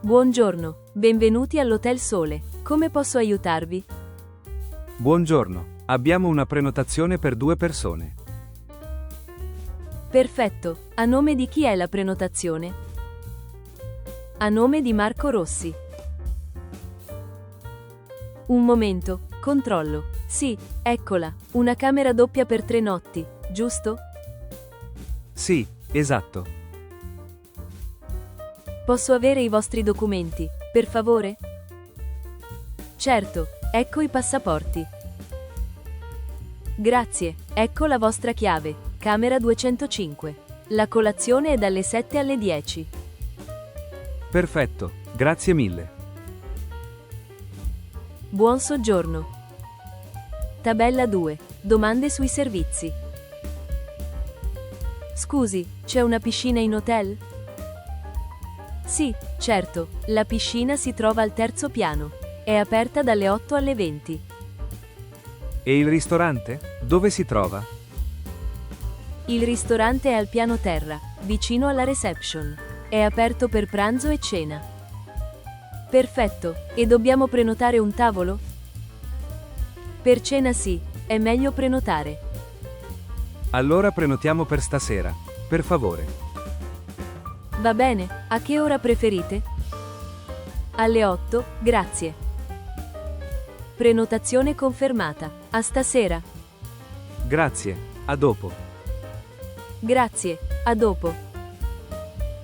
Buongiorno, benvenuti all'Hotel Sole. Come posso aiutarvi? Buongiorno, abbiamo una prenotazione per 2 persone. Perfetto, a nome di chi è la prenotazione? A nome di Marco Rossi. Un momento, controllo. Sì, eccola, una camera doppia per 3 notti, giusto? Sì, esatto. Posso avere i vostri documenti, per favore? Certo, ecco i passaporti. Grazie, ecco la vostra chiave, camera 205. La colazione è dalle 7 alle 10. Perfetto, grazie mille. Buon soggiorno. Tabella 2. Domande sui servizi. Scusi, c'è una piscina in hotel? Sì, certo, la piscina si trova al 3° piano. È aperta dalle 8 alle 20. E il ristorante? Dove si trova? Il ristorante è al piano terra, vicino alla reception. È aperto per pranzo e cena. Perfetto, e dobbiamo prenotare un tavolo? Per cena sì, è meglio prenotare. Allora prenotiamo per stasera, per favore. Va bene, a che ora preferite? Alle 8, grazie. Prenotazione confermata. A stasera. Grazie, a dopo. Grazie, a dopo.